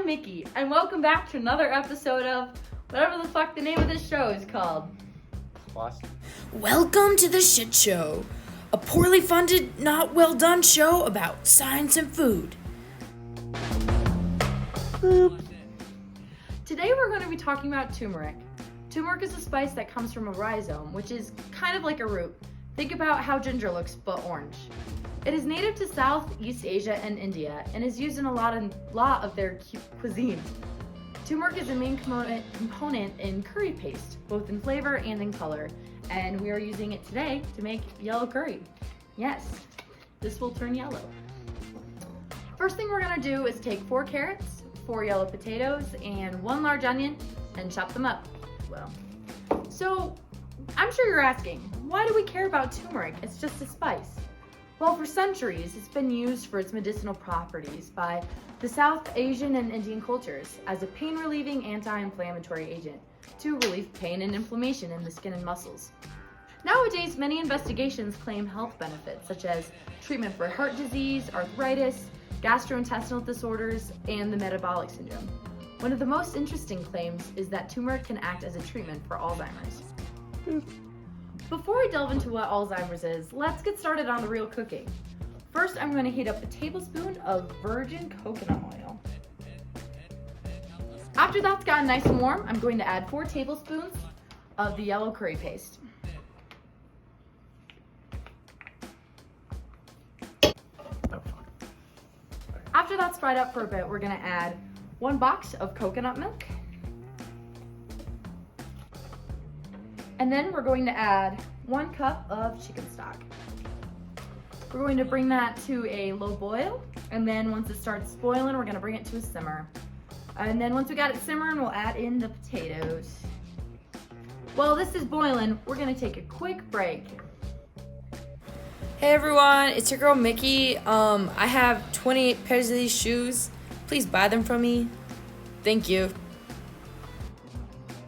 Mickey, and welcome back to another episode of whatever the fuck the name of this show is called. What? Welcome to the Shit Show, a poorly funded, not well done show about science and food. Boop. Today we're going to be talking about turmeric. Turmeric is a spice that comes from a rhizome, which is kind of like a root. Think about how ginger looks, but orange. It is native to Southeast Asia and India, and is used in a lot of their cuisine. Turmeric is a main component in curry paste, both in flavor and in color, and we are using it today to make yellow curry. Yes, this will turn yellow. First thing we're gonna do is take 4 carrots, 4 yellow potatoes, and 1 large onion, and chop them up. Well, so I'm sure you're asking, why do we care about turmeric? It's just a spice. Well, for centuries, it's been used for its medicinal properties by the South Asian and Indian cultures as a pain-relieving anti-inflammatory agent to relieve pain and inflammation in the skin and muscles. Nowadays, many investigations claim health benefits such as treatment for heart disease, arthritis, gastrointestinal disorders, and the metabolic syndrome. One of the most interesting claims is that turmeric can act as a treatment for Alzheimer's. Before we delve into what Alzheimer's is, let's get started on the real cooking. First, I'm going to heat up a tablespoon of virgin coconut oil. After that's gotten nice and warm, I'm going to add 4 tablespoons of the yellow curry paste. After that's fried up for a bit, we're going to add 1 box of coconut milk. And then we're going to add 1 cup of chicken stock. We're going to bring that to a low boil, and then once it starts boiling, we're going to bring it to a simmer. And then once we got it simmering, we'll add in the potatoes. While this is boiling, we're going to take a quick break. Hey everyone, it's your girl Mickey. I have 28 pairs of these shoes. Please buy them from me. Thank you.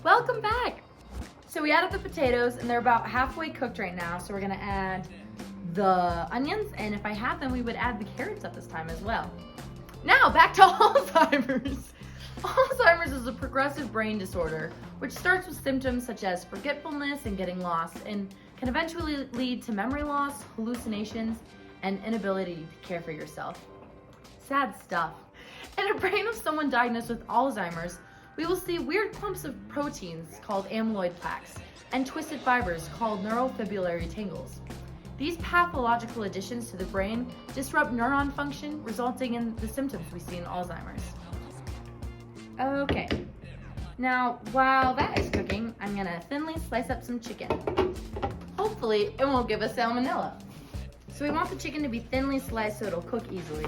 Welcome back. So we added the potatoes, and they're about halfway cooked right now, so we're gonna add the onions, and if I had them, we would add the carrots at this time as well. Now, back to Alzheimer's. Alzheimer's is a progressive brain disorder, which starts with symptoms such as forgetfulness and getting lost, and can eventually lead to memory loss, hallucinations, and inability to care for yourself. Sad stuff. In a brain of someone diagnosed with Alzheimer's, we will see weird clumps of proteins called amyloid plaques and twisted fibers called neurofibrillary tangles. These pathological additions to the brain disrupt neuron function, resulting in the symptoms we see in Alzheimer's. Okay, now while that is cooking, I'm gonna thinly slice up some chicken. Hopefully it won't give us salmonella. So we want the chicken to be thinly sliced so it'll cook easily.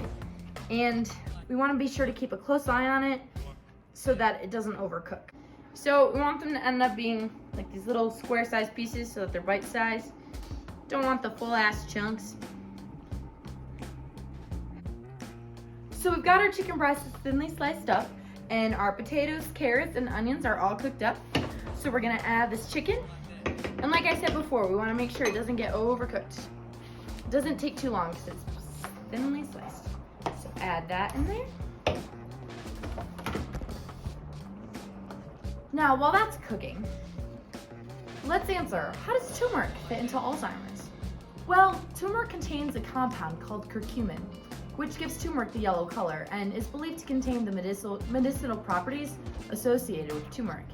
And we wanna be sure to keep a close eye on it so that it doesn't overcook. So we want them to end up being like these little square-sized pieces so that they're bite-sized. Don't want the full-ass chunks. So we've got our chicken breasts thinly sliced up, and our potatoes, carrots, and onions are all cooked up. So we're gonna add this chicken. And like I said before, we wanna make sure it doesn't get overcooked. It doesn't take too long because it's thinly sliced. So add that in there. Now, while that's cooking, let's answer, how does turmeric fit into Alzheimer's? Well, turmeric contains a compound called curcumin, which gives turmeric the yellow color and is believed to contain the medicinal properties associated with turmeric.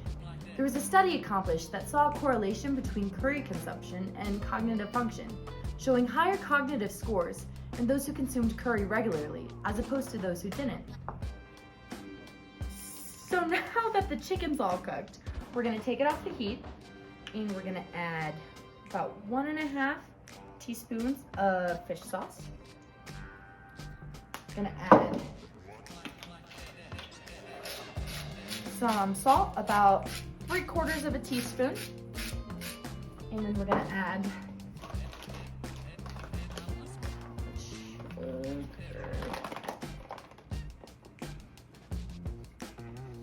There was a study accomplished that saw a correlation between curry consumption and cognitive function, showing higher cognitive scores in those who consumed curry regularly as opposed to those who didn't. So now that the chicken's all cooked, we're gonna take it off the heat, and we're gonna add about 1.5 teaspoons of fish sauce. Gonna add some salt, about 3/4 of a teaspoon, and then we're gonna add sugar.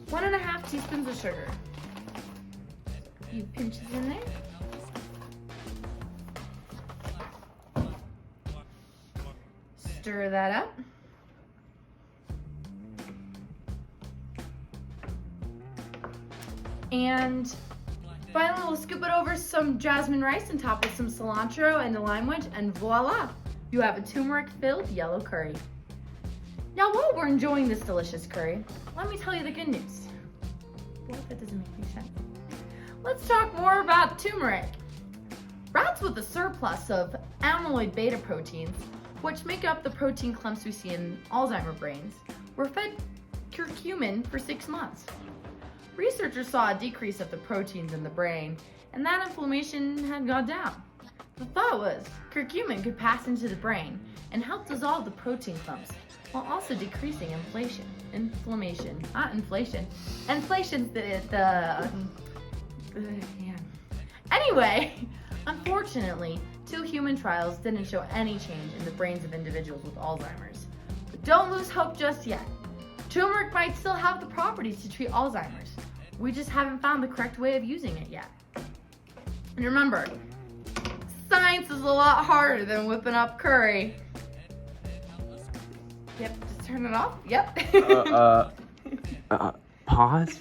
1.5 teaspoons of sugar. A few pinches in there. Stir that up. And finally, we'll scoop it over some jasmine rice and top with some cilantro and a lime wedge, and voila! You have a turmeric-filled yellow curry. Now, while we're enjoying this delicious curry, let me tell you the good news. What? That doesn't make any sense. Let's talk more about turmeric. Rats with a surplus of amyloid beta proteins, which make up the protein clumps we see in Alzheimer's brains, were fed curcumin for 6 months. Researchers saw a decrease of the proteins in the brain, and that inflammation had gone down. The thought was curcumin could pass into the brain and help dissolve the protein clumps, while also decreasing inflammation. Inflation's yeah. Anyway, unfortunately, 2 human trials didn't show any change in the brains of individuals with Alzheimer's. But don't lose hope just yet. Turmeric might still have the properties to treat Alzheimer's. We just haven't found the correct way of using it yet. And remember, science is a lot harder than whipping up curry. Yep, just turn it off. Yep. Pause?